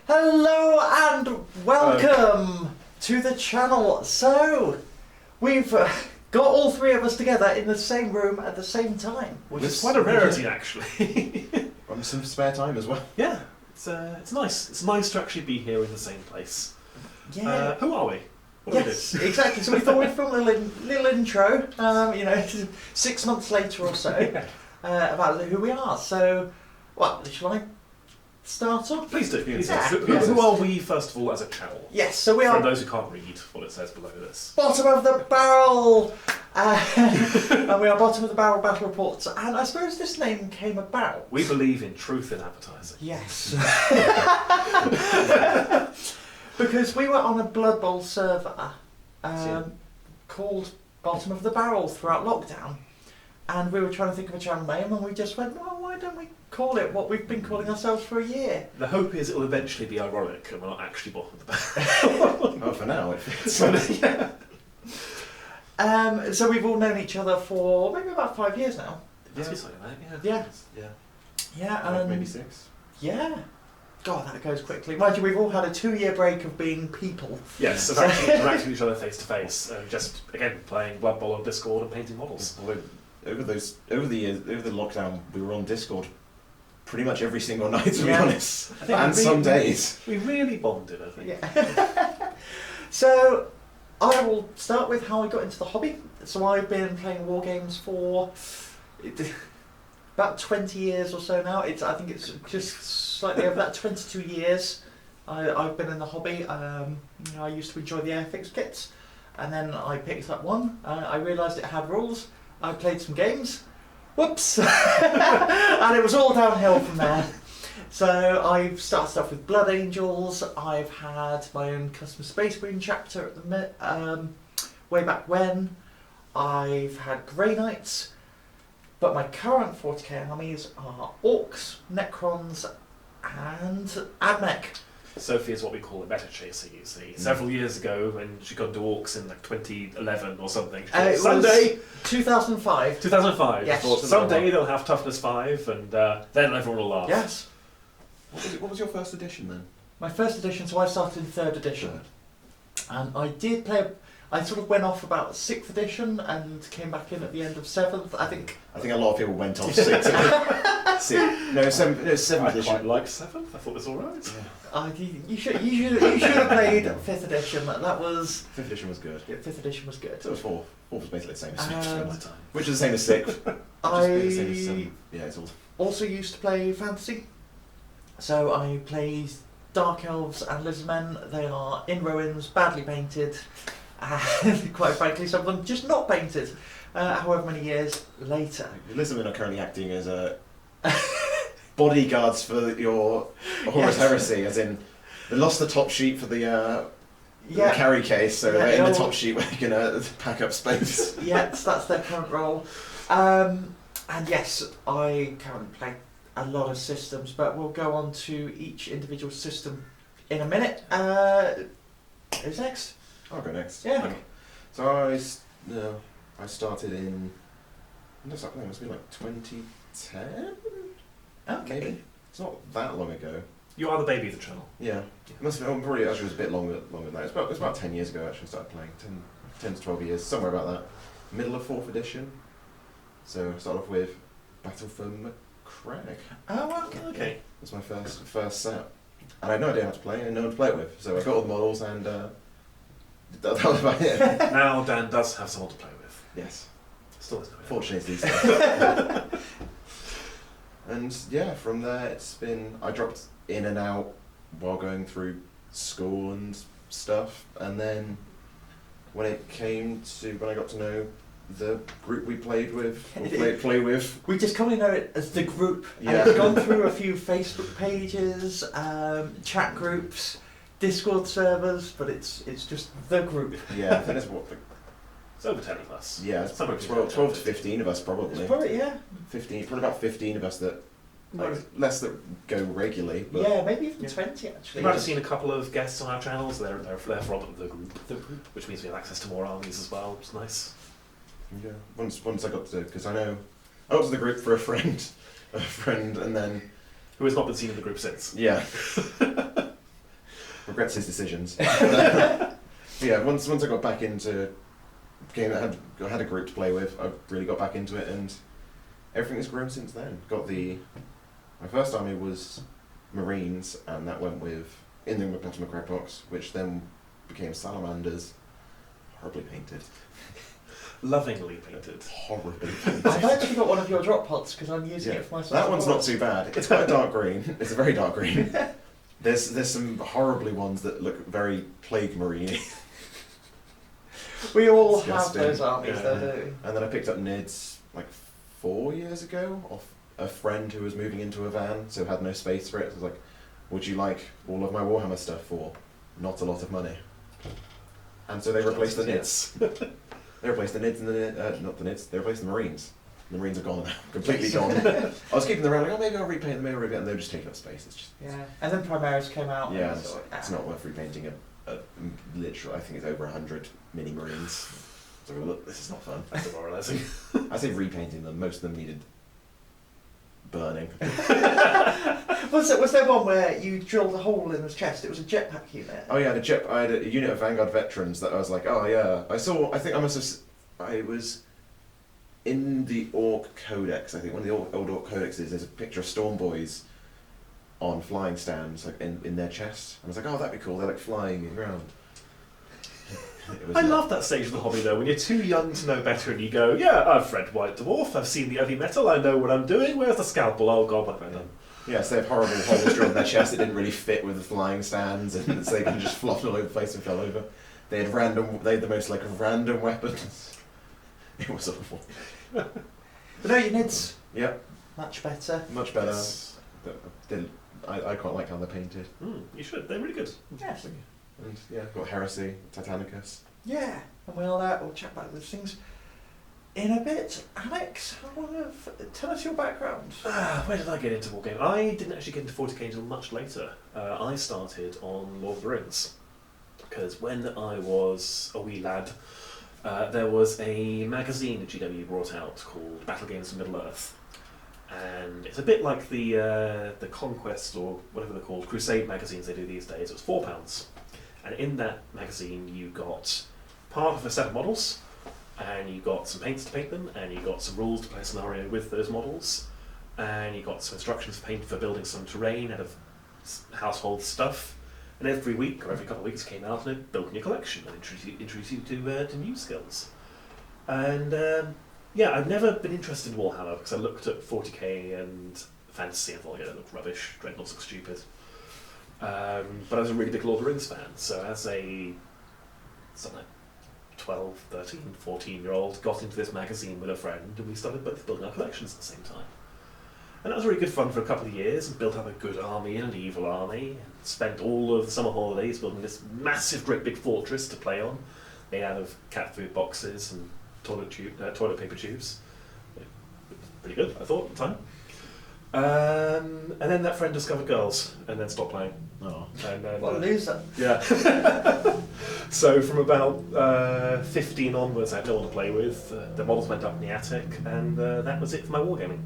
Hello and welcome to the channel. So, we've got all three of us together in the same room at the same time. Which is quite a rarity, actually. On some spare time as well. Yeah, it's nice. It's nice to actually be here in the same place. Yeah. Who are we? What Yes, do we do? exactly. So we thought we'd film a little intro, 6 months later or so, about who we are. So, shall I start off? Please do. Yeah. Who are we, first of all, as a channel? Yes, so we For are those who can't read what it says below this. bottom of the barrel, and we are bottom of the barrel battle reports. And I suppose this name came about. We believe in truth in advertising. Yes. Because we were on a Blood Bowl server called Bottom of the Barrel throughout lockdown, and we were trying to think of a channel name, and we just went, well, why don't we call it what we've been calling ourselves for a year? The hope is it will eventually be ironic and we're not actually bottom of the barrel. Well, for now it fits. Yeah. So we've all known each other for maybe about 5 years now. Must be something like that, Yeah. Yeah. Yeah, Maybe 6. Yeah. God, that goes quickly. Mind you, we've all had a 2-year break of being people. Yes, of actually interacting with each other face to face, and just again playing Blood Bowl on Discord and painting models. Although over the years, over the lockdown, we were on Discord pretty much every single night, to be honest, I think and some days. We really bonded, I think. Yeah. So, I will start with how I got into the hobby. So I've been playing war games for about 20 years or so now. I think it's just slightly over that, 22 years. I've been in the hobby. I used to enjoy the Airfix kits, and then I picked up one. I realised it had rules. I played some games. Whoops! And it was all downhill from there. So I've started off with Blood Angels. I've had my own custom Space Marine chapter at the way back when. I've had Grey Knights. But my current 40k armies are Orcs, Necrons, and Admech. Sophie is what we call a meta chaser, you see. Several years ago, when she got into Orcs in like 2011 or something, she thought, someday... 2005. 2005. Yes. Thought, someday they'll have toughness 5, and then everyone will laugh. Yes. What was your first edition then? My first edition, so I started in 3rd edition. And I did play... I sort of went off about 6th edition and came back in at the end of 7th. I think a lot of people went off 6th. 7th I edition. quite like 7th. I thought it was alright. Yeah. you should have played 5th edition. That was... 5th edition was good. Yeah, 5th edition was good. So was 4th. 4th was basically the same as 6th at My the time. time. Which is the same as 6th. I Yeah, it's all... also used to play fantasy. So I play Dark Elves and Lizardmen. They are in ruins, badly painted. And quite frankly, some of them just not painted, however many years later. Lizardmen are currently acting as bodyguards for your Horus Heresy, as in they lost the top sheet for the carry case, so they're in the top sheet where you're going to pack up space. Yes, that's their current role. And yes, I currently play a lot of systems, but we'll go on to each individual system in a minute. Who's next? I'll go next. Yeah. Okay. So I started in... It must be like 2010? Okay. Maybe? It's not that long ago. You are the baby of the channel. Yeah. It must have been, probably actually was a bit longer than that. It was about 10 years ago actually I started playing. 10 to 12 years, somewhere about that. Middle of 4th edition. So I started off with Battle for McCrag. Oh, Okay. That's my first set. And I had no idea how to play and no one to play it with. So I got all the models and that was about it. Now Dan does have someone to play with. Yes. Still doesn't know. Fortunately, it's these days. And yeah, from there I dropped in and out while going through school and stuff, and then when I got to know the group we played with, play with. We just commonly know it as the group. Yeah. And it's gone through a few Facebook pages, chat groups, Discord servers, but it's just the group. Yeah, I think that's what. It's over 10 of us. Yeah, it's Somewhere probably between 12 to 15 of us probably. It's probably, yeah. 15, probably about 15 of us that. Well, less that go regularly. But yeah, maybe even 20 actually. You might have seen a couple of guests on our channels. They're from the group, which means we have access to more armies as well, which is nice. Yeah. Once I got to, because I got to the group for a friend, and then Who has not been seen in the group since. yeah. regrets his decisions. Yeah, once I got back into game that I had a group to play with, I really got back into it, and everything has grown since then. My first army was Marines, and that went with in the bottomofthebarrelbatreps, which then became salamanders, horribly painted. Lovingly painted. Horribly painted. I've actually got one of your drop pods because I'm using it for myself. That one's not too bad. It's quite a dark green. It's a very dark green. There's some horribly ones that look very Plague Marine. We all Disgusting. have those armies, Yeah. though, don't we? And then I picked up Nids like 4 years ago off a friend who was moving into a van, so had no space for it. So I was like, would you like all of my Warhammer stuff for not a lot of money? And so they replaced the Nids. They replaced the Nids and not the Nids, they replaced the Marines. The Marines are gone now, completely gone. I was keeping them around like, oh, maybe I'll repaint them, maybe I'll repaint them, and they were just taking up space. It's just, Yeah. And then Primaris came out. yeah, and it's, so, it's not worth repainting a literal, I think it's over 100 mini Marines. So look, this is not fun. That's demoralising. I say repainting them, most of them needed burning. Was there one where you drilled a hole in his chest? It was a jetpack unit. Oh yeah, I had a unit of Vanguard veterans that I was like, oh yeah, I was in the Orc Codex, I think one of the old Orc Codexes, there's a picture of Storm Boys on flying stands like in their chest. I was like, oh, that'd be cool, they're like flying around. I love that stage of the hobby though, when you're too young to know better and you go, yeah, I've read White Dwarf, I've seen the heavy metal, I know what I'm doing, where's the scalpel? Oh god, what have I done? Yes, they have horrible holes drilled in their chest that didn't really fit with the flying stands, and so they can just flopped all over the place and fell over. They had the most like random weapons. It was awful. But no, your Nids, Yeah, much better. much better. Yes. I quite like how they're painted. You should, they're really good. Yes. And yeah, got Heresy, Titanicus. Yeah. And we'll chat about those things in a bit. Alex, tell us your background. Where did I get into wargaming? I didn't actually get into 40k until much later. I started on Lord of the Rings. Because when I was a wee lad, there was a magazine that GW brought out called Battle Games of Middle-earth. And it's a bit like the Conquest, or whatever they're called, Crusade magazines they do these days. It was £4. And in that magazine you got part of a set of models, and you got some paints to paint them, and you got some rules to play a scenario with those models, and you got some instructions for building some terrain out of household stuff. And every week or every couple of weeks came out and it built in your collection and introduced you to new skills. And yeah, I've never been interested in Warhammer because I looked at 40k and fantasy and thought, yeah, they look rubbish, Dreadnoughts look stupid. But I was a really big Lord of the Rings fan, so as a something like 12, 13, 14-year-old, got into this magazine with a friend and we started both building our collections at the same time. And that was really good fun for a couple of years, and built up a good army and an evil army, and spent all of the summer holidays building this massive, great big fortress to play on, made out of cat food boxes and toilet paper tubes. Pretty good, I thought, at the time. And then that friend discovered girls, and then stopped playing. Oh. And then, What a loser. yeah. So from about 15 onwards, I had no one to play with. The models went up in the attic, and that was it for my wargaming.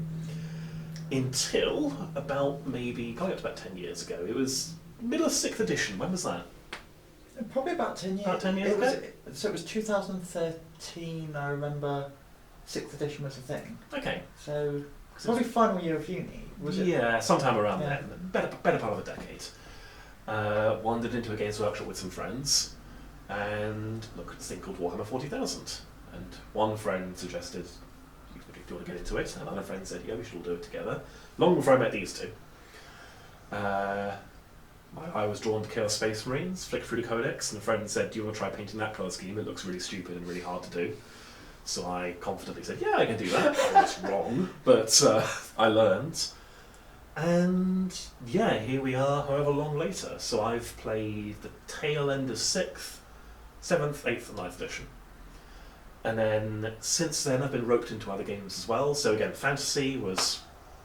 Until about coming up to about 10 years ago. It was middle of 6th edition. When was that? Probably about 10 years. About 10 years ago? So it was 2013, I remember 6th edition was a thing. Okay. So probably final year of uni, was it? Yeah, sometime around Yeah. then. Better part of a decade. Wandered into a games workshop with some friends and looked at this thing called Warhammer 40,000. And one friend suggested, do you want to get into it? And another friend said, yeah, we should all do it together. Long before I met these two. I was drawn to Chaos Space Marines, flicked through the Codex, and a friend said, do you want to try painting that colour scheme? It looks really stupid and really hard to do. So I confidently said, yeah, I can do that. I was wrong, but I learned. And yeah, here we are, however long later. So I've played the tail end of 6th, 7th, 8th and 9th edition. And then since then I've been roped into other games as well. So again, fantasy was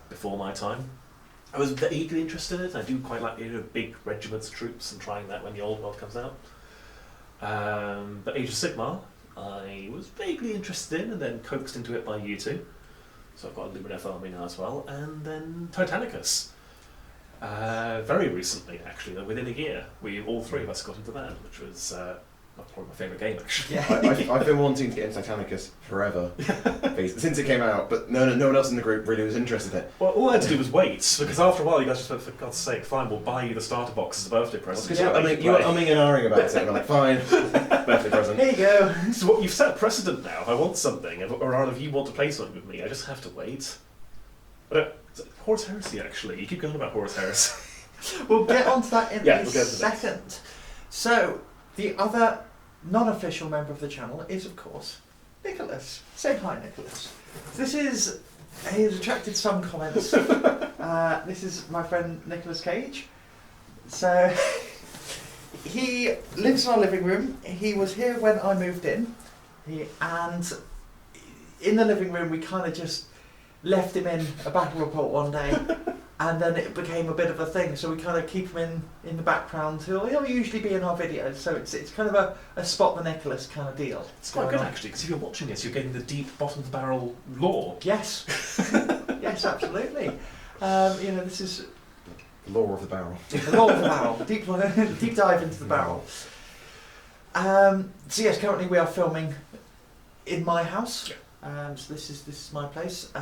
before my time. I was vaguely interested in it. I do quite like the idea of big regiments of troops and trying that when the old world comes out. But Age of Sigmar, I was vaguely interested in and then coaxed into it by you two. So I've got a Lumineth army now as well. And then Titanicus. Very recently, actually, within a year, all three of us got into that, which was probably my favourite game, actually. Yeah. I've been wanting to get into Titanicus forever, basically, since it came out, but no one else in the group really was interested in it. Well, all I had to do was wait, because after a while you guys just went, for God's sake, fine, we'll buy you the starter box as a birthday present. Because you were umming and ahhing about it, and we're like, fine, birthday present. Here you go. So what, you've set a precedent now. If I want something, or rather if you want to play something with me, I just have to wait. Horus Heresy, actually. You keep going about Horus Heresy. We'll get onto that in Yeah, a we'll get to that. second. So, the other non-official member of the channel is, of course, Nicholas. Say hi, Nicholas. He's attracted some comments. This is my friend Nicholas Cage. So, he lives in our living room. He was here when I moved in. And in the living room, we kind of just left him in a battle report one day. And then it became a bit of a thing, so we kind of keep him in the background. He'll usually be in our videos, so it's kind of a spot the Nicholas kind of deal. It's quite good, actually, because if you're watching this, you're getting the deep bottom-of-the-barrel lore. Yes. Yes, absolutely. This is The lore of the barrel. the lore of the barrel. Deep dive into the barrel. So yes, currently we are filming in my house. So this is my place.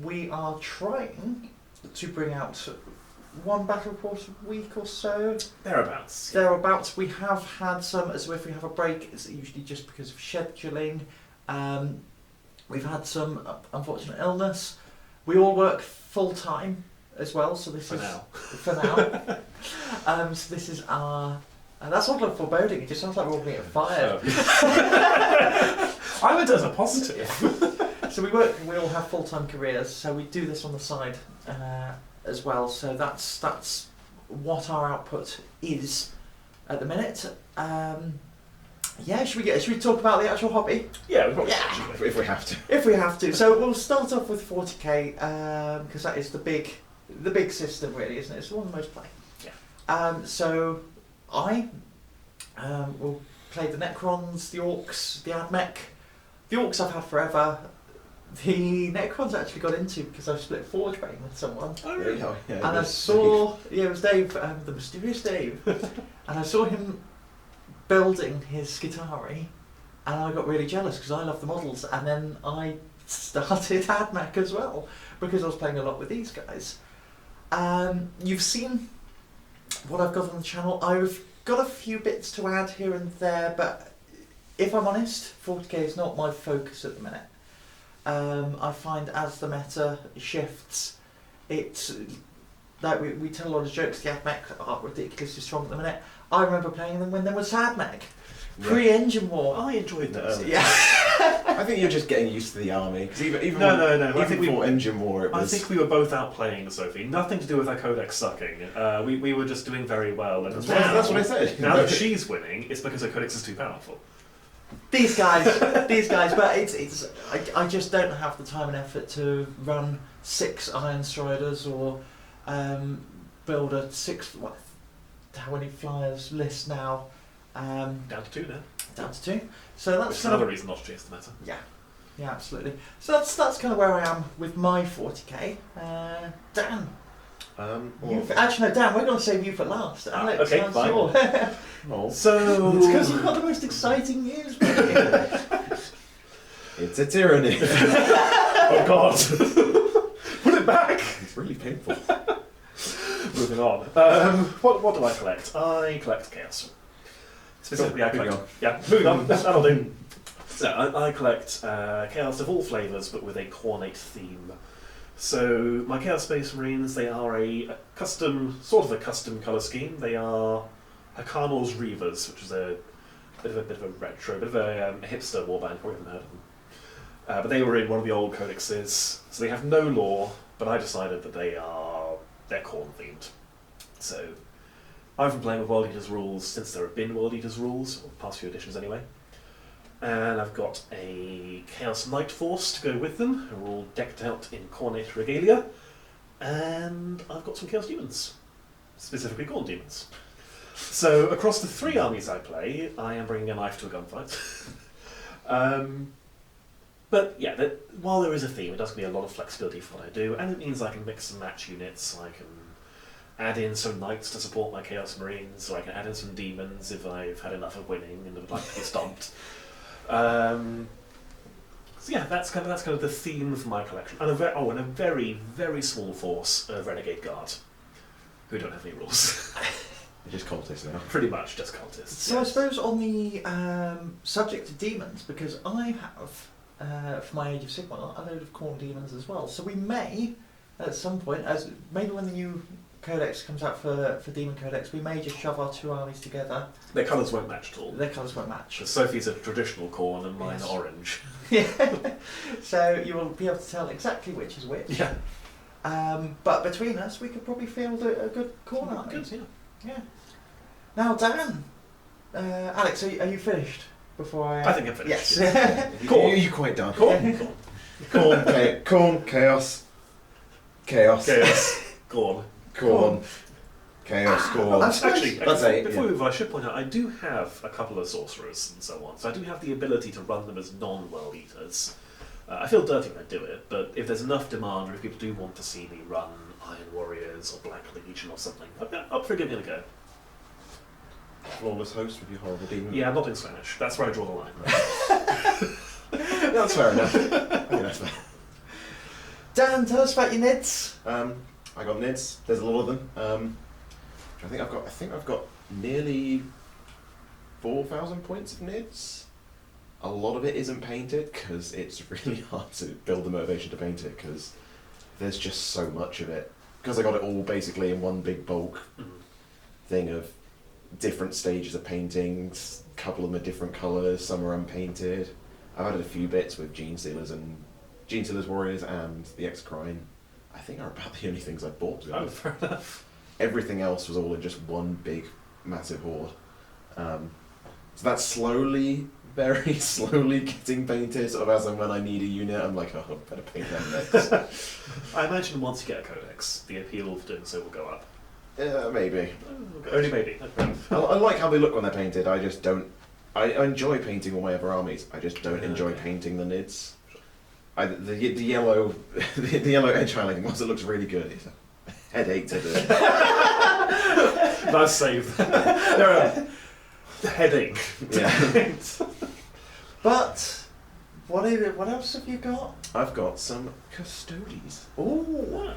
We are trying to bring out one battle report a week or so. Thereabouts. Thereabouts. We have had some, as if we have a break, it's usually just because of scheduling. We've had some unfortunate illness. We all work full time as well, so this is for now. So this is our. That's not like foreboding. It just sounds like we're all going to get fired. I would as a positive. So we all have full-time careers, so we do this on the side as well. So that's what our output is at the minute. Should we talk about the actual hobby? Yeah, we probably If we have to. If we have to. So we'll start off with 40k because that is the big system, really, isn't it? It's the one with most play. Yeah. So I will play the Necrons, the Orcs, the Admech. The Orcs I've had forever. The Necrons I actually got into because I split Forge Bane with someone. Oh, really? And I saw, it was Dave, the mysterious Dave, and I saw him building his Skitarii, and I got really jealous because I love the models, and then I started Admech as well because I was playing a lot with these guys. You've seen what I've got on the channel. I've got a few bits to add here and there, but if I'm honest, 40k is not my focus at the minute. I find as the meta shifts, it's like we tell a lot of jokes. The Admech are ridiculously strong at the minute. I remember playing them when there was Admech, pre-Engine War. I enjoyed that. Yeah. I think you're just getting used to the army. Because even No. I Even think before Engine War, it was. I think we were both outplaying Sophie. Nothing to do with our codex sucking. We were just doing very well. And That's what I said. Now that she's winning, it's because her codex is too powerful. These guys, but I just don't have the time and effort to run 6 Iron Striders or build a 6. How many flyers list now? Down to 2 now. Down to 2. So that's Which is kind another of, reason not to chase the meta. yeah, absolutely. So that's kind of where I am with my 40k. Dan. Actually, no, Dan. We're going to save you for last. Alex, okay, how's fine. your- Oh. So It's because you've got the most exciting news. Mate. It's a tyranny. oh God, put it back. It's really painful. Moving on. What do I collect? I collect chaos. Specifically, I collect. Yeah, moving on. That'll do. So I collect chaos of all flavours, but with a Khornate theme. So my Chaos Space Marines, they are a custom colour scheme. They are Hakanor's Reavers, which is a bit of a retro, bit of a hipster warband. Probably haven't heard of them. But they were in one of the old codexes, so they have no lore. But I decided that they're Khorne themed. So I've been playing with World Eaters rules since there have been World Eaters rules, or past few editions anyway. And I've got a Chaos Knight Force to go with them, who are all decked out in Khornate regalia. And I've got some Chaos Demons, specifically Khorne Demons. So across the 3 armies I play, I am bringing a knife to a gunfight. But yeah, while there is a theme, it does give me a lot of flexibility for what I do, and it means I can mix and match units. I can add in some knights to support my Chaos Marines, so I can add in some demons if I've had enough of winning and would like to get stomped. So yeah, that's kind of the theme of my collection, and a very, very small force of Renegade Guard, who don't have any rules. They're just cultists now. Pretty much just cultists. So yes. I suppose on the subject of demons, because I have for my Age of Sigmar a load of Khorne demons as well. So we may, at some point, as maybe when the new Codex comes out for Demon Codex, we may just shove our two armies together. Their colours won't match at all. Their colours won't match. Sophie's a traditional Khorne and mine Yes. are orange. Yeah. So you will be able to tell exactly which is which. Yeah. But between us, we could probably field a good Khorne army. Good, yeah. Yeah. Now, Dan, Alex, are you finished? Before I think I'm finished. Yes. You're quite done. Khorne. Khorne, chaos. Chaos. Khorne. Khorne, chaos, Khorne. Actually, That's eight, before yeah. we move on, I should point out I do have a couple of sorcerers and so on, so I do have the ability to run them as non-world eaters. I feel dirty when I do it, but if there's enough demand, or if people do want to see me run Iron Warriors or Black Legion or something, up for giving it a go. Flawless host with your horrible demon. Yeah, I'm not in Spanish. That's where I draw the line. That's fair enough. I think that's fair. Dan, tell us about your nids. I got nids. There's a lot of them. I think I've got nearly 4,000 points of nids. A lot of it isn't painted because it's really hard to build the motivation to paint it because there's just so much of it. Because I got it all basically in one big bulk thing of different stages of paintings. A couple of them are different colours. Some are unpainted. I've added a few bits with Gene Stealers Warriors and the Exocrine. I think are about the only things I bought. To be honest. Fair enough. Everything else was all in just one big, massive hoard. So that's very slowly getting painted. Sort of as and when I need a unit, I'm like, oh, I better paint them next. I imagine once you get a codex, the appeal of doing so will go up. Maybe. Only maybe. I like how they look when they're painted. I just don't. I enjoy painting all my other armies. I just don't enjoy painting the nids. The yellow, the yellow edge highlighting, once it looks really good, it's a headache to do. Nice save. They're a headache. Yeah. But what else have you got? I've got some Custodes. Ooh.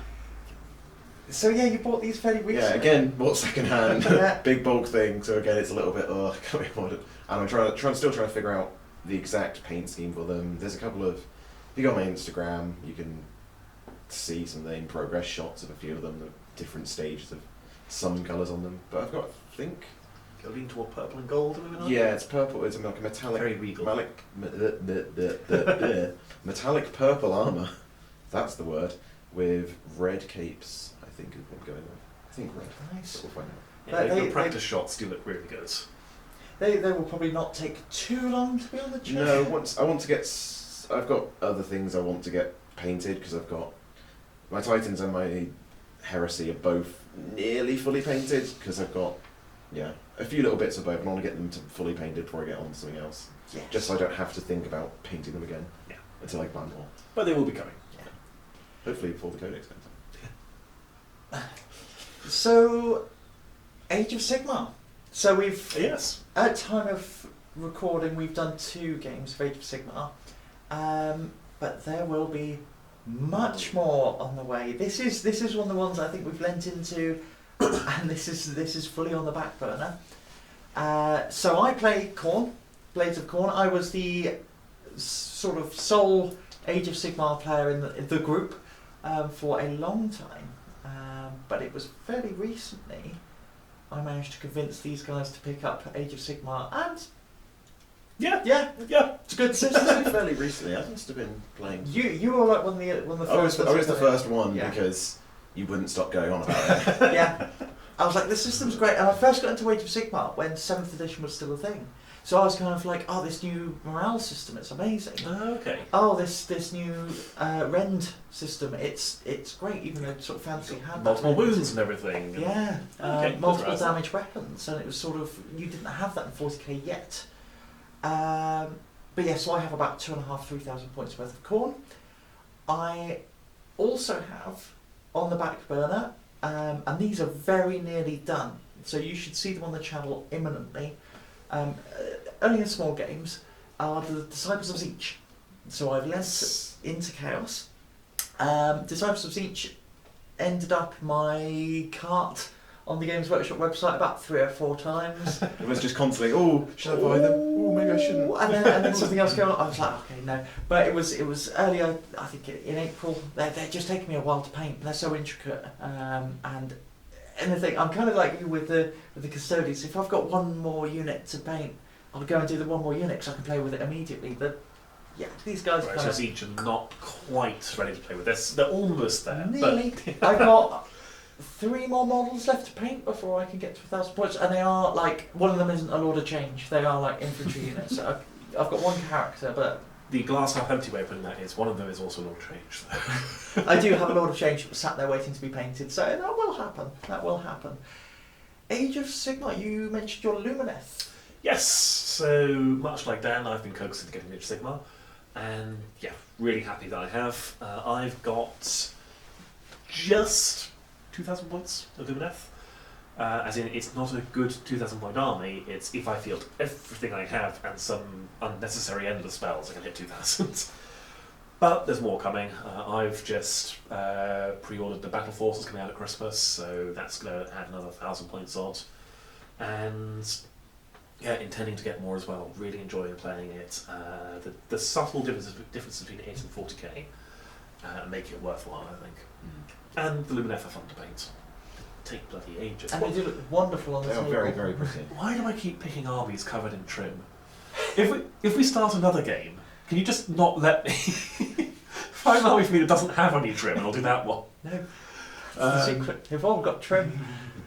So yeah, you bought these fairly recently. Yeah, again, bought second hand, Yeah. big bulk thing. So again, it's a little bit I can't be bothered. And I'm still trying to figure out the exact paint scheme for them. There's a couple of. If you go on my Instagram, you can see some of the in progress shots of a few of them, the different stages of some colours on them. But I've got, I think. Go lean toward purple and gold. Yeah, it's purple. It's like a metallic. Very regal. Metallic purple armour. That's the word. With red capes, I think is what I'm going with. I think red. Nice. But we'll find out. Yeah, They- the practice shots do look really good. They will probably not take too long to be on the chest. No, I want to get. I've got other things I want to get painted because I've got my Titans and my Heresy are both nearly fully painted because I've got a few little bits of both. And I want to get them to fully painted before I get on to something else. Yes. Just so I don't have to think about painting them again. Yeah. Until I plan more. But they will be coming. Hopefully before the Codex comes. So, Age of Sigmar. So we've at time of recording we've done 2 games of Age of Sigmar, but there will be much more on the way. This is one of the ones I think we've lent into, and this is fully on the back burner. So I play Khorne, Blades of Khorne. I was the sort of sole Age of Sigmar player in the group for a long time, but it was fairly recently I managed to convince these guys to pick up Age of Sigmar, and yeah, it's a good system. Fairly recently, I must have been playing. You were like one of the first. I was the first one Yeah. because you wouldn't stop going on about it. Yeah, I was like, this system's great, and I first got into Age of Sigmar when 7th edition was still a thing. So I was kind of like, oh, this new morale system, it's amazing. Oh, okay. Oh, this new rend system, it's great, even though sort of fancy had Multiple wounds and everything. Yeah, Okay, multiple that's right. damage weapons, and it was sort of, you didn't have that in 40k yet. But yeah, so I have about 2,500-3,000 points worth of Khorne. I also have on the back burner and these are very nearly done. So you should see them on the channel imminently. Only in small games are the Disciples of Siege. So I've lent into Chaos. Disciples of Siege ended up my cart on the Games Workshop website about 3 or 4 times. It was just constantly, oh, should I buy them? Oh, maybe I shouldn't. And then something else going on. I was like, okay, no. But it was earlier, I think in April. They're just taking me a while to paint. They're so intricate. And anything, I'm kind of like you with the custodians. If I've got one more unit to paint, I'll go and do the one more unit because I can play with it immediately. But yeah, these guys Right, kind so each are not quite ready to play with this. They're almost there. nearly. I've got 3 more models left to paint before I can get to 1,000 points, and they are like, one of them isn't a Lord of Change. They are like infantry units. So I've got one character, but The glass half empty way of putting that is one of them is also Lord Change. I do have a Lord of Change sat there waiting to be painted. So that will happen. That will happen. Age of Sigmar. You mentioned your Lumineth. Yes, so much like Dan, I've been coaxed into getting Age of Sigmar, and yeah, really happy that I have. I've got just 2,000 points of Lumineth. As in, it's not a good 2,000 point army, it's if I field everything I have and some unnecessary endless spells, I can hit 2,000. But there's more coming. I've just pre-ordered the Battle Forces coming out at Christmas, so that's going to add another 1,000 points odd. And yeah, intending to get more as well. Really enjoying playing it. The subtle difference between 8 and 40k make it worthwhile, I think. And the Lumineth are fun to paint. They take bloody ages. And they do look wonderful on the They are table. very, very pretty. Why do I keep picking armies covered in trim? If we start another game, can you just not let me find an army for me that doesn't have any trim, and I'll do that one. No. It's the secret. They've all got trim.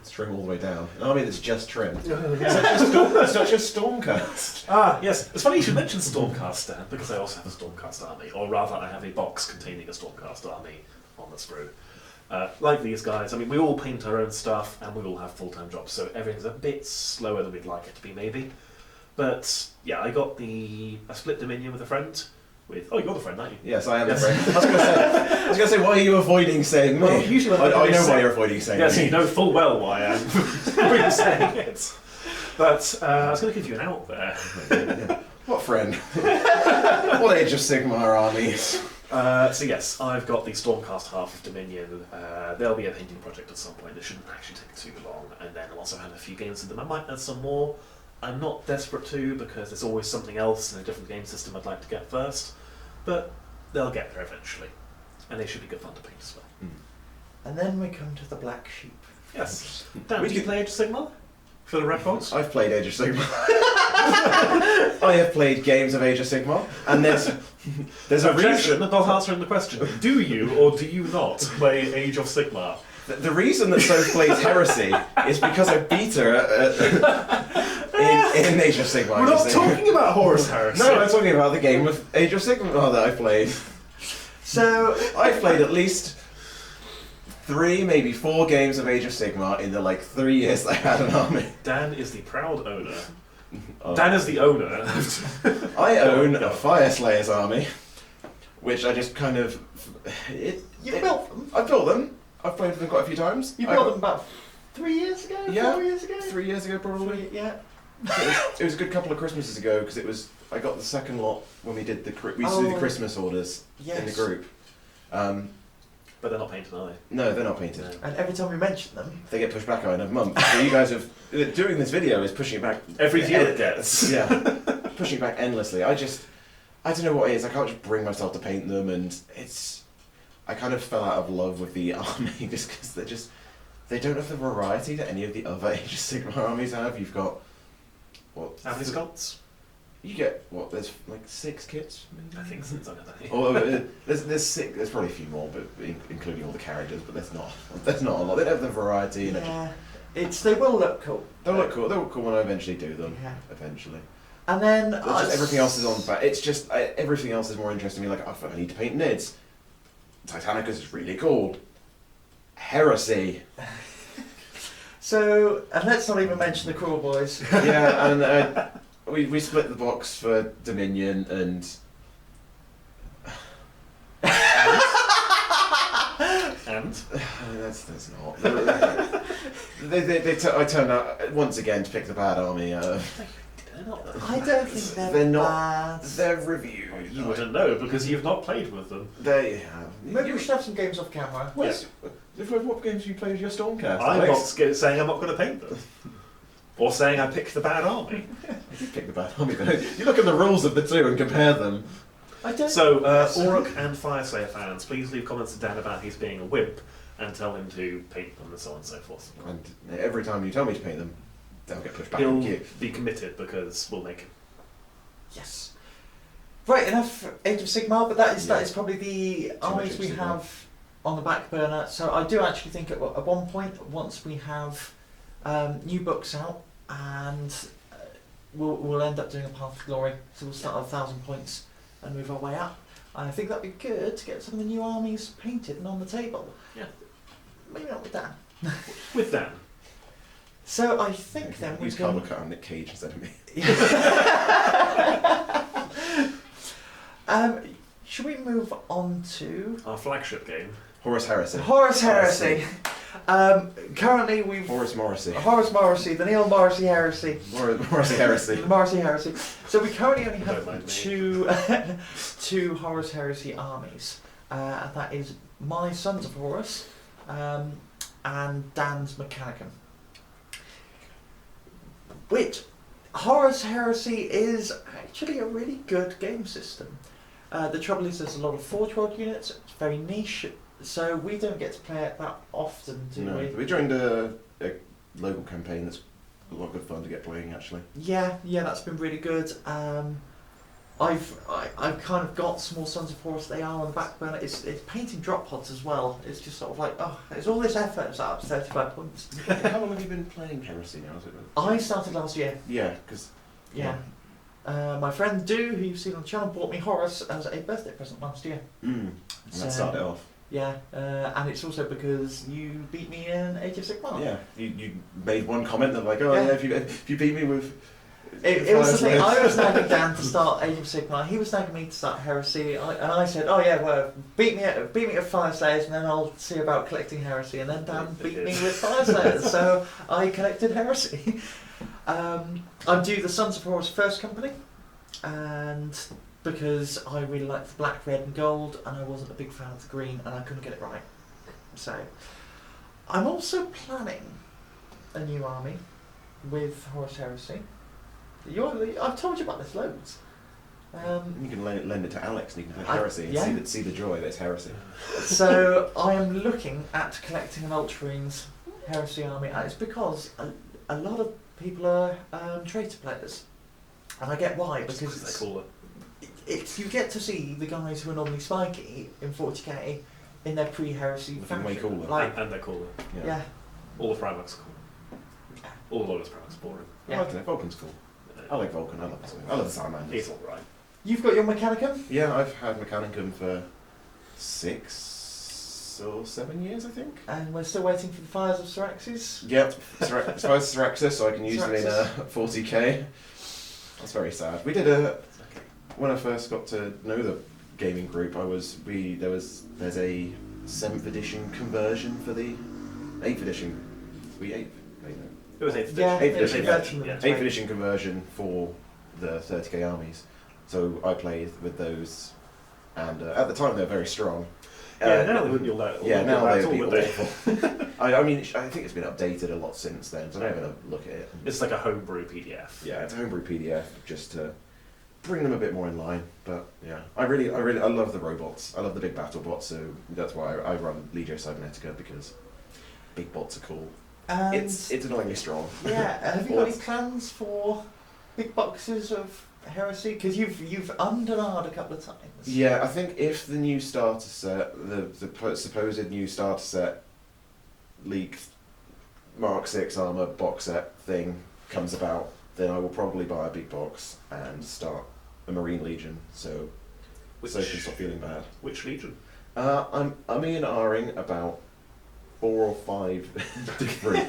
It's trim all the way down. An army that's just trimmed. Yeah. It's not just Stormcast. Ah, yes. It's funny you should mention Stormcast, Dan, because I also have a Stormcast army, or rather, I have a box containing a Stormcast army on the sprue. Like these guys, I mean, we all paint our own stuff, and we all have full-time jobs, so everything's a bit slower than we'd like it to be, maybe. But yeah, I split Dominion with a friend. Oh, you're the friend, aren't you? Yes, I am the friend. I was going to say, why are you avoiding saying me? Well, usually when I know why you're avoiding saying yes, me. you know full well why I am saying it. But I was going to give you an out there. What friend? What Age of Sigmar armies? So yes, I've got the Stormcast half of Dominion. There'll be a painting project at some point. It shouldn't actually take too long. And then once I've had a few games with them, I might add some more. I'm not desperate to, because there's always something else in a different game system I'd like to get first. But they'll get there eventually. And they should be good fun to paint as well. And then we come to the black sheep. Yes. Dan, did you play Age of Sigmar? For the records? I've played Age of Sigmar. I have played games of Age of Sigmar, and there's a Objection, reason. not answering the question. Do you or do you not play Age of Sigmar? The reason that Soph plays Heresy is because I beat her in Age of Sigmar. We're not talking about Horus Heresy. No, I'm talking about the game of Age of Sigmar that I played. So I've played at least 3, maybe 4 games of Age of Sigmar in the 3 years that I had an army. Dan is the proud owner. Dan is the owner. I own a Fire Slayers army, which I just kind of... you built them. I built them. I've played with them quite a few times. You built them about 3 years ago? Yeah. 4 years ago? 3 years ago, probably. Yeah. It was a good couple of Christmases ago, because I got the second lot when we did we used to do the Christmas orders in the group. But they're not painted, are they? No, they're not painted. No. And every time we mention them, They get pushed back another month. So you guys have doing this video is pushing it back Every view it gets. Yeah, pushing it back endlessly. I don't know what it is. I can't just bring myself to paint them, and I kind of fell out of love with the army just because they don't have the variety that any of the other Age of Sigmar armies have. You've got what? How many Scots? You get what? There's 6 kits. I think since I know that. Or there's 6. There's probably a few more, but including all the characters. But there's not a lot. They don't have the variety. And they will look cool. they'll look cool. They'll look cool when I eventually do them. Yeah. Eventually. And then Everything else is on back. It's just everything else is more interesting to me. I need to paint Nids. Titanicus is really cool. Heresy. So, and let's not even mention the Cruel Boys. Yeah, and we split the box for Dominion, and hand. That's not. I turned out once again to pick the bad army. They're not. I don't think They're not. bad. They're reviewed. You wouldn't know because you've not played with them. They Maybe we should have some games off camera. What games have you played with your Stormcast? I'm not saying I'm not going to paint them. Or saying I picked the bad army. You did pick the bad army, though. You look at the rules of the two and compare them. I don't. So, Orc and Fireslayer fans, please leave comments to Dan about his being a wimp and tell him to paint them and so on and so forth. And every time you tell me to paint them, they'll get pushed back He'll on you. be committed because we'll make him. Yes. Right, enough Age of Sigmar, but that is Yeah. probably the much armies Age we of Sigmar. have on the back burner. So I do actually think at one point, once we have new books out, and we'll end up doing a Path to Glory. So we'll start at 1,000 points and move our way up. And I think that'd be good to get some of the new armies painted and on the table. Yeah. Maybe not with that. With Dan. So I think then we Use can... carbon cut on Nick Cage instead of me. Should we move on to Our flagship game. Horus Heresy. Horus Heresy? Currently we've Horus Morrissey. Horus Morrissey, the Neil Morrissey Heresy. Morrissey Heresy. The Morrissey Heresy. So we currently only Don't mind have me. two Horus Heresy armies. And that is my Sons of Horus and Dan's Mechanicum. Which Horus Heresy is actually a really good game system. The trouble is there's a lot of Forge World units, it's very niche, so we don't get to play it that often, do No, we? we joined a local campaign that's a lot of good fun to get playing actually. Yeah, that's been really good. I've kind of got small Sons of Horus. They are on the back burner. It's painting drop pods as well. It's just sort of like, oh, it's all this effort. It's up to 35 points. How long have you been playing Heresy now? Is it? I started last year. Yeah, because Yeah. My friend Do, who you've seen on the channel, bought me Horus as a birthday present last year. and So- that started it off. Yeah, and it's also because you beat me in Age of Sigmar. Yeah, you made one comment that like, oh Yeah. yeah, if you beat me with. It was the thing, I was nagging Dan to start Age of Sigmar, he was nagging me to start Heresy, and I said, oh yeah, well, beat me at Fire Slayers, and then I'll see about collecting Heresy, and then Dan beat me with Fire Slayers, so I collected Heresy. I do the Sons of Horus First Company, and because I really liked the black, red and gold, and I wasn't a big fan of the green, and I couldn't get it right. So, I'm also planning a new army with Horus Heresy. I've told you about this loads. You can lend it to Alex and you can play I- Heresy and yeah. see the joy that's Heresy. So I am looking at collecting an Ultramarines Heresy army, and it's because a lot of people are traitor players, and I get why, Just because they're cooler. it's you get to see the guys who are normally spiky in 40k in their pre-Heresy Looking faction. way cooler. Like, And they're cooler. yeah. All the Primarchs are cool. All the Loyalist Primarchs are boring. I like it. Vulcan's cool. I like Vulcan. I love the Salamanders. He's alright. You've got your Mechanicum? Yeah, I've had Mechanicum for 6 or 7 years, I think. And we're still waiting for the Fires of Syraxis. Yep, Syraxis, so I can use them in Syraxis. 40k. That's very sad. We did when I first got to know the gaming group, there's a 7th edition conversion for the 8th edition. We 8th. It was 8th Yeah, Eighth it's edition, conversion, yeah. that's 8th right. edition conversion for the 30k armies. So I played with those, and at the time they were very strong. Yeah, now they wouldn't you'll let. Yeah, now they they'd be would they? awful. I mean, I think it's been updated a lot since then, so I'm having a look at it. It's like a homebrew PDF. Yeah, it's a homebrew PDF just to bring them a bit more in line. But yeah, I love the robots. I love the big battle bots, so that's why I run Legio Cybernetica, because big bots are cool. And It's annoyingly strong. yeah, have you got any plans for big boxes of Heresy? Because you've undernard a couple of times. Yeah, I think if the new starter set, the supposed new starter set, leaked Mark 6 armor box set thing comes about, then I will probably buy a big box and start a Marine Legion, so I can stop feeling bad. Which Legion? I'm umming about 4 or 5 different.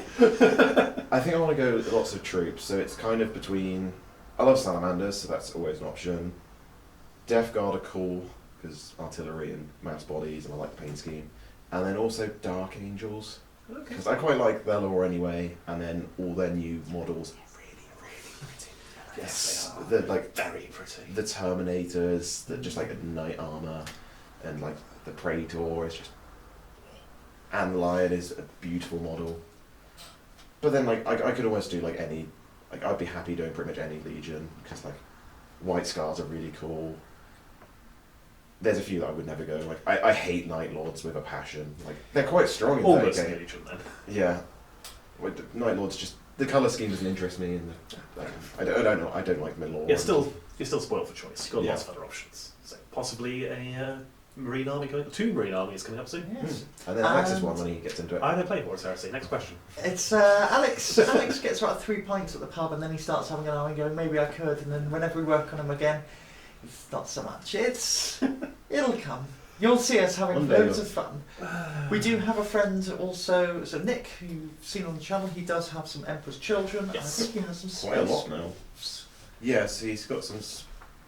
I think I want to go with lots of troops, so it's kind of between. I love salamanders, so that's always an option. Death Guard are cool because artillery and mass bodies, and I like the paint scheme. and then also Dark Angels, Okay. because I quite like their lore anyway, and then all their new models are really, really pretty. Yes, they are. They're like Very pretty. the Terminators, the just like knight armor, and like the Praetor is just, and the Lion is a beautiful model. But then like I could almost do like any, like I'd be happy doing pretty much any Legion, because like White Scars are really cool. There's a few that I would never go. Like I hate Night Lords with a passion. Like they're quite strong in Almost 30K. Legion then. Yeah, with the Night Lords just the color scheme doesn't interest me, and like, I don't know. I don't like the lore. You're still spoiled for choice. You've got Yeah. lots of other options. So possibly a Marine Army coming, 2 Marine Armies coming up soon. Yes. And then Alex is And- one when he gets into it. I don't play Horus Heresy. Next question. It's Alex. Alex gets about 3 pints at the pub, and then he starts having an army going, maybe I could. And then whenever we work on him again, it's not so much. It'll come. You'll see us having One day loads you'll- of fun. We do have a friend also, so Nick, who you've seen on the channel, he does have some Emperor's Children. Yes. I think he has some Quite a space lot now. wolves. Yeah, so he's got some,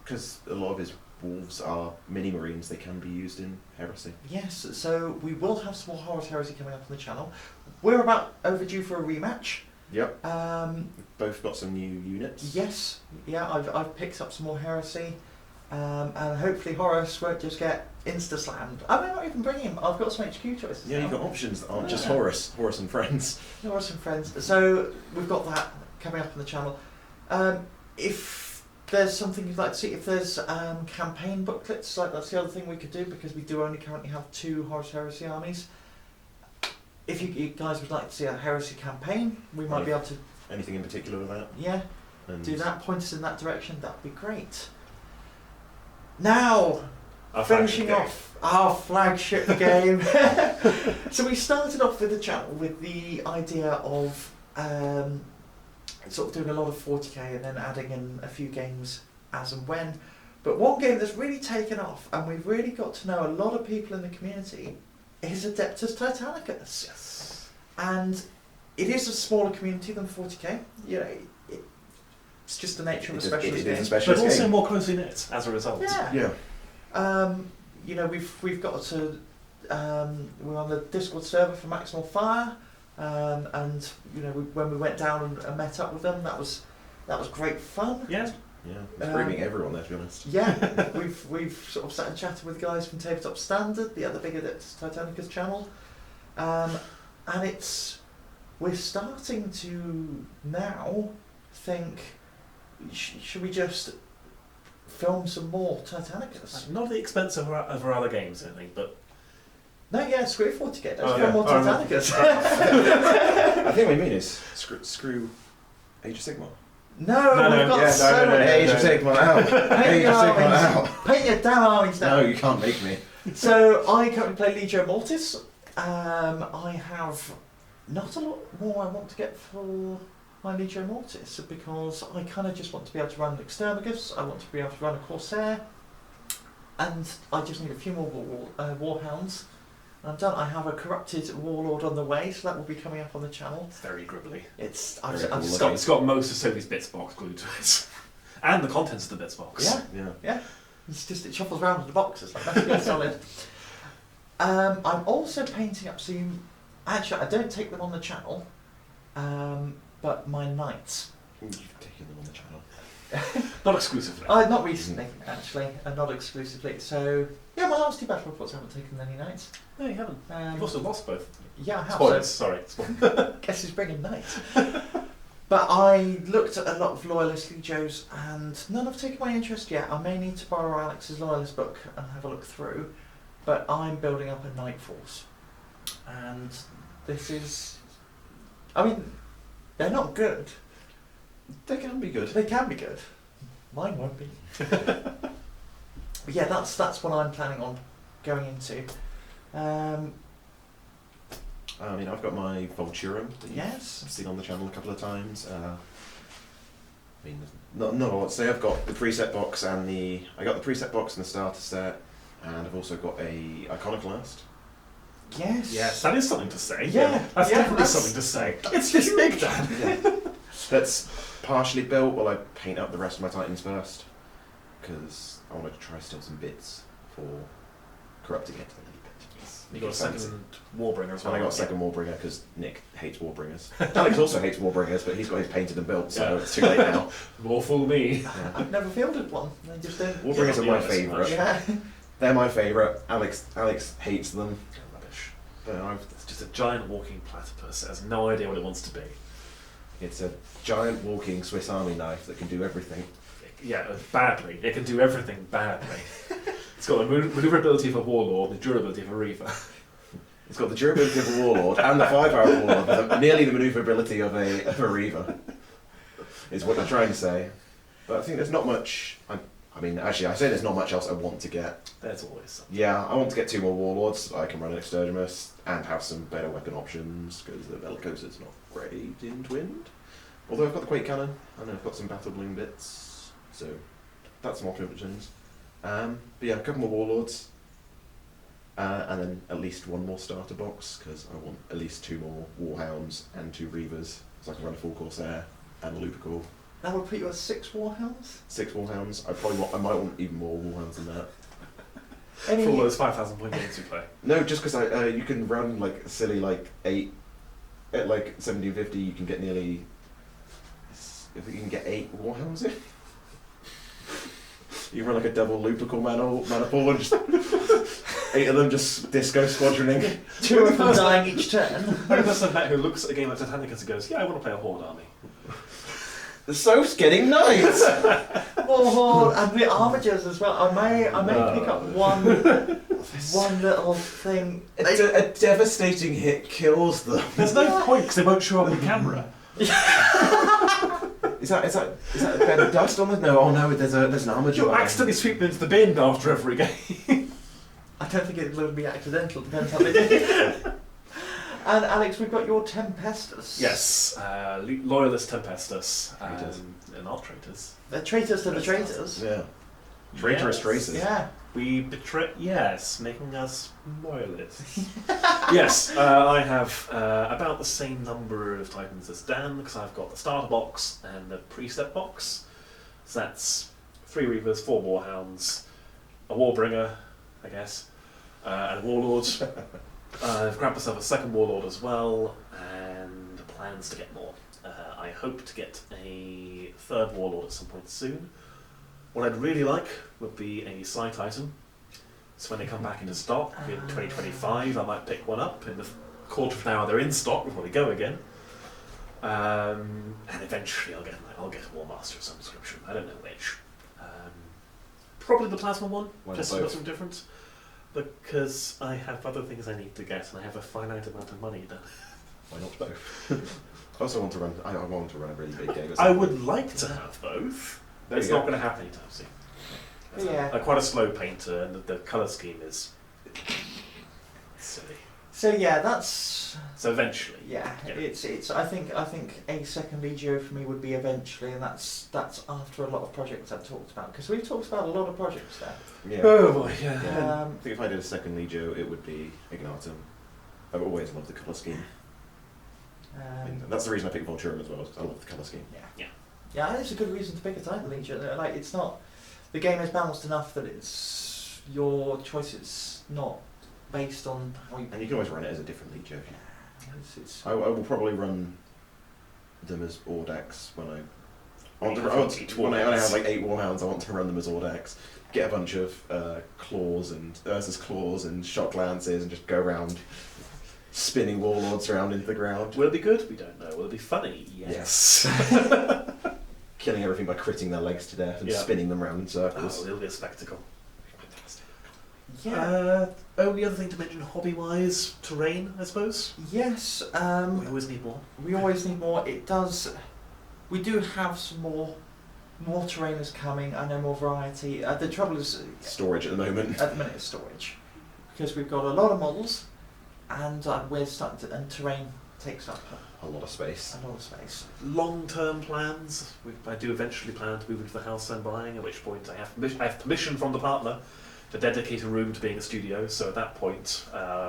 because a lot of his wolves are mini marines. They can be used in Heresy. Yes, so we will have some more Horus Heresy coming up on the channel. We're about overdue for a rematch. Yep. Um, Both got some new units. yes, yeah, I've picked up some more Heresy. And hopefully Horus won't just get insta-slammed. I may not even bring him. I've got some HQ choices. Yeah, you've now. got options that aren't just Yeah. Horus and friends. Horus and friends. So we've got that coming up on the channel. If there's something you'd like to see, if there's campaign booklets, like that's the other thing we could do, because we do only currently have 2 Horus Heresy armies. If you guys would like to see a Heresy campaign, we might be able to, Anything in particular with that? yeah, And do that. Point us in that direction. That'd be great. Now, Our finishing flagship off our flagship game. So we started off with the channel with the idea of sort of doing a lot of 40k and then adding in a few games as and when. But one game that's really taken off, and we've really got to know a lot of people in the community, is Adeptus Titanicus. Yes. And it is a smaller community than 40k. You know, it's just the nature of a specialist It game. is a But specialist also game. more closely knit as a result. Yeah. Yeah. You know, we've got to we're on the Discord server for Maximal Fire, and you know when we went down and met up with them, that was great fun. Yeah. Yeah. It's great meeting everyone there, to be honest. Yeah, we've sort of sat and chatted with guys from Tabletop Standard, the other big Adeptus Titanicus channel, and we're starting to now think, should we just film some more Titanicus? Not at the expense of our other games, I think, but No, yeah, screw 40k. Let's Oh, film yeah. more Oh, Titanicus. I think what you mean is screw Age of Sigmar. No, No, we've got yeah, so no, many. Age of Sigmar out. Paint Age your of Sigmar armies. out. Paint your damn armies No, down. you can't make me. So I currently play Legio Mortis. I have not a lot more I want to get for my Legio Mortis, because I kind of just want to be able to run an Exterminus. I want to be able to run a Corsair, and I just need a few more Warhounds. I'm done. I have a corrupted Warlord on the way, so that will be coming up on the channel. it's very gribbly. It's Very I've cool just looking. It's got most of Sophie's bits box glued to it. And the contents of the bits box. Yeah. Yeah. It's just, it shuffles around in the boxes. Like, that's really solid. I'm also painting up some. Actually, I don't take them on the channel, but my knights. You've taken them on the channel. Not exclusively. Not recently, actually, not exclusively. So yeah, my last 2 battle reports haven't taken any knights. No, you haven't. You've also lost both. Yeah, I have. Spoilers, So sorry. Spoilers. guess who's bringing knights? But I looked at a lot of Loyalist Legios, and none have taken my interest yet. I may need to borrow Alex's Loyalist book and have a look through. But I'm building up a Knight Force, and this is. I mean, they're not good. They can be good. They can be good. Mine won't be. But yeah, that's what I'm planning on going into. I mean, I've got my Vulturum that you've Yes. seen on the channel a couple of times. I mean, not a lot to say. I've got the preset box I got the preset box and the starter set, and I've also got a Iconoclast. Yes. Yes, that is something to say. Yeah, That's yeah, definitely that's- something to say. It's this big, Dan. Yeah. That's partially built while I paint up the rest of my Titans first, because I wanted to try steal some bits for corrupting it a little bit. Yes. You got a second Warbringer as well. And I got a second Warbringer because Nick hates Warbringers. Alex also hates Warbringers, but he's got his painted and built, so it's too late now. More fool me. Yeah. I've never fielded one. They just don't. Warbringers are my favourite. Yeah. They're my favourite. Alex hates them. Rubbish. But It's just a giant walking platypus. It has no idea what it wants to be. it's a giant walking Swiss Army knife that can do everything. Yeah, badly. It can do everything badly. It's got the maneuverability of a warlord, the durability of a reaver. It's got the durability of a warlord and the 5-hour warlord, but nearly the maneuverability of a reaver. Is what they're trying to say. But I think there's not much. I mean, actually, I say there's not much else I want to get. There's always something. Yeah, I want to get 2 more warlords so I can run an extergimus and have some better weapon options because the Bellicosa's not great in Twinned. Although I've got the Quake Cannon and I've got some Battle Bloom bits, so that's some options. But yeah, a couple more warlords, and then at least 1 more starter box because I want at least 2 more Warhounds and 2 Reavers so I can run a full Corsair and a Lupercal. That would put you at 6 Warhounds. 6 Warhounds. I might want even more Warhounds than that. Any... For all those 5,000 point games we play. No, just because you can run like a silly 8 at like 1750. You can get nearly. I think you can get 8 Warhounds in. You run like a double Lupercal mana pool and just 8 of them just disco squadroning. 2 of them dying each turn. I'm the person who looks at a game like Titanicus and goes, yeah, I want to play a Horde army. The Soph's getting knights! Oh, and the armatures as well. I may pick up one little thing. A devastating hit kills them. There's no point because they won't show up on camera. Is that a bed of dust on the? No, oh no, there's an armature. You'll accidentally sweep them into the bin after every game. I don't think it will be accidental. Depends how they do it. And Alex, we've got your Tempestus. Yes, Loyalist Tempestus. And not traitors. They're traitors to the traitors. Yeah. Traitorous Yes. traitors. Yeah. We betray. Yes, making us loyalists. Yes, I have about the same number of Titans as Dan because I've got the starter box and the precept box. So that's 3 Reavers, 4 Warhounds, a Warbringer, I guess, and a Warlord. I've grabbed myself a second Warlord as well, and plans to get more. I hope to get a 3rd Warlord at some point soon. What I'd really like would be a sight item. So when they come back into stock in 2025, I might pick one up. In the quarter of an hour they're in stock before they go again. And eventually I'll get a War Master of some description. I don't know which. Probably the Plasma one, Why just not for both? some difference. Because I have other things I need to get, and I have a finite amount of money then. Why not both? I also want to run. I want to run a really big game. I would like to have both. There It's you not go. going to happen anytime soon. Yeah. I'm quite a slow painter, and the colour scheme is silly. So yeah, that's So eventually, yeah. Yeah. It's. I think a second Legio for me would be eventually, and that's after a lot of projects I've talked about because we've talked about a lot of projects there. Yeah. oh boy, yeah. I think if I did a second Legio, it would be Ignatum. I've always loved the colour scheme. And that's the reason I picked Volturum as well. Because I love the colour scheme. Yeah, it's a good reason to pick a Titan Legion. Like, it's not... The game is balanced enough that it's... Your choice is not based on how you... And you can always run it as a different Legio. It's I will probably run them as Audax when when I have like 8 Warhounds. I want to run them as Audax. Get a bunch of claws and Ursa's claws and shock lances and just go around spinning warlords around into the ground. Will it be good? We don't know. Will it be funny? Yes. Killing everything by critting their legs to death and Yeah. spinning them around in Oh, circles. it'll be a spectacle. Fantastic. yeah. Only other thing to mention hobby-wise, terrain, I suppose. Yes. We always need more. We always need more. It does. We do have some more terrainers coming. I know more variety. The trouble is Storage at the moment. at the minute is storage because we've got a lot of models, and we're starting to, and terrain takes up A lot of space. a lot of space. Long-term plans. I do eventually plan to move into the house I'm buying, at which point I have permission from the partner to dedicate a room to being a studio. So at that point,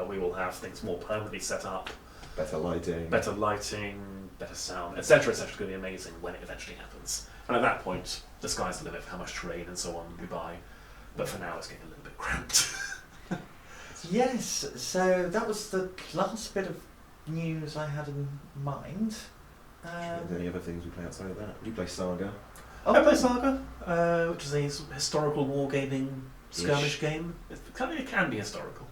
we will have things more permanently set up, Better lighting. better lighting, better sound, etc. etc. It's going to be amazing when it eventually happens. And at that point, the sky's the limit for how much terrain and so on we buy. But for now, it's getting a little bit cramped. Yes, so that was the last bit of news I had in mind. Any other things we play outside of that? You play Saga. I play Saga, which is a historical wargaming skirmish game. It can be historical.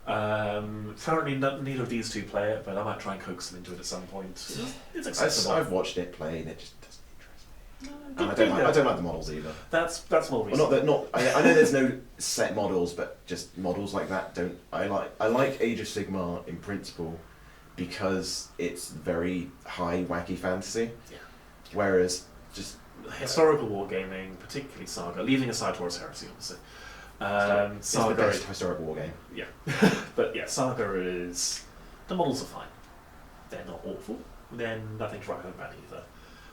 Currently, neither of these two play it, but I might try and coax them into it at some point. It's accessible. I've watched it play, and it just doesn't interest me. No, And I don't like the models either. That's more Well, recent. I know there's no set models, but just models like that don't. I like Age of Sigmar in principle because it's very high wacky fantasy. Yeah. Whereas just Historical wargaming, particularly Saga, leaving aside Horus Heresy, obviously. it's the best historical war game. Yeah, but yeah, Saga is. The models are fine. They're not awful. They're nothing to write home about either.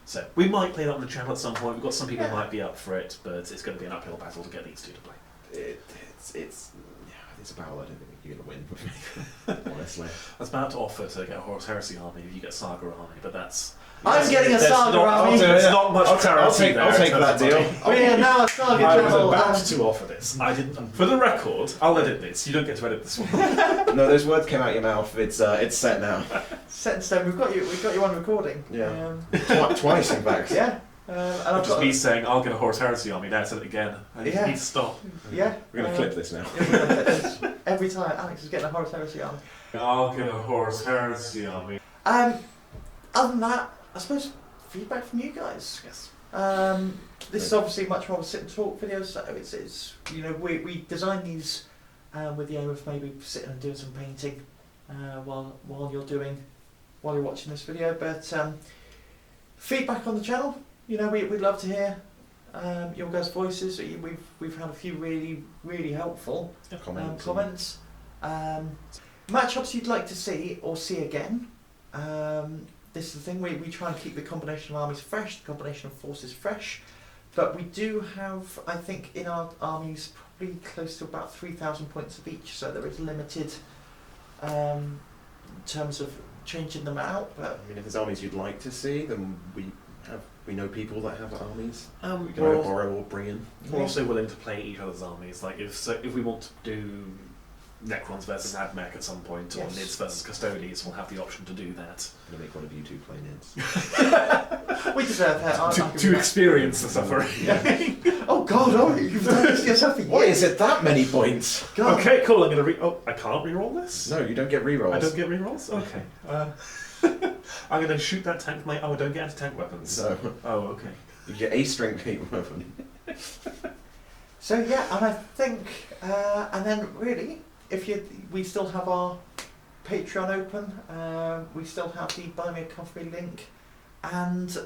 So we might play that on the channel at some point. We've got some people who might be up for it, but it's going to be an uphill battle to get these two to play. It's a battle I don't think you're going to win with me, honestly. I was about to offer to get a Horus Heresy army if you get Saga army, but that's. I'm getting a there's Saga not, army. There's not much clarity there. I'll take in terms that of deal. money. We are now a Saga I was channel. about to offer this. I didn't. For the record, I'll edit this. You don't get to edit this one. No, those words came out your mouth. It's set now. Set in stone. We've got you on recording. Yeah. Twice, in fact. Yeah. And I've Just got me saying, I'll get a Horus Heresy army. Now I said it again. I need to stop. Yeah. We're going to clip this now. Yeah, we're gonna clip this. Every time Alex is getting a Horus Heresy army. I'll get a Horus Heresy army. Other than that, I suppose feedback from you guys. Yes. This is obviously much more of a sit and talk video, so it's we designed these with the aim of maybe sitting and doing some painting while you're watching this video. But feedback on the channel, we'd love to hear your guys' voices. We've had a few really helpful comments. Matchups you'd like to see or see again. This is the thing, we try and keep the combination of armies fresh, the combination of forces fresh, but we do have, I think, in our armies probably close to about 3,000 points of each, so there is limited in terms of changing them out. But I mean, if there's armies you'd like to see, then we know people that have armies. We can We're either borrow or bring in. We're also willing to play each other's armies. Like if we want to do Necrons versus Admech at some point, or Nids versus Custodes, we'll have the option to do that. I'm going to make one of you two play Nids. we deserve that. To experience the suffering. Oh God, you've done this to yourself again. Why is it that many points? God. Okay, cool. I'm going to I can't reroll this? No, you don't get rerolls. I don't get rerolls? Okay. I'm going to shoot that tank. I don't get anti-tank weapons. No. Oh, okay. You get a strength 8 weapon. So yeah, and I think, and then really, we still have our Patreon open. We still have the Buy Me a Coffee link, and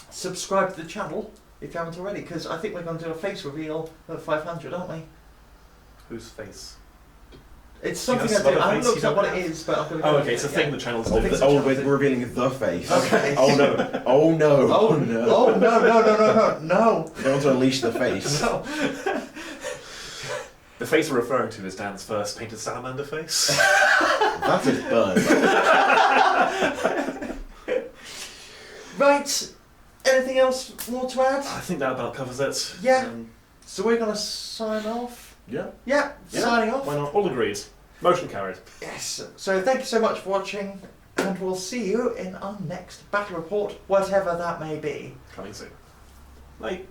subscribe to the channel if you haven't already. Because I think we're going to do a face reveal at 500, aren't we? Whose face? It's something You know, I do. I face haven't looked you up what don't it have. is, but I'm going to. Oh, okay. It's a thing the channel's doing. We're revealing the face. Okay. Oh no! Oh no! Oh no! Oh no! No! I want to unleash the face. No! The face we're referring to is Dan's first painted salamander face. That is burned. Right. Anything else more to add? I think that about covers it. Yeah. So we're going to sign off. Yeah. Yeah. Signing off. Why not? All agreed. Motion carried. Yes. So thank you so much for watching, and we'll see you in our next battle report, whatever that may be. Coming soon. Bye.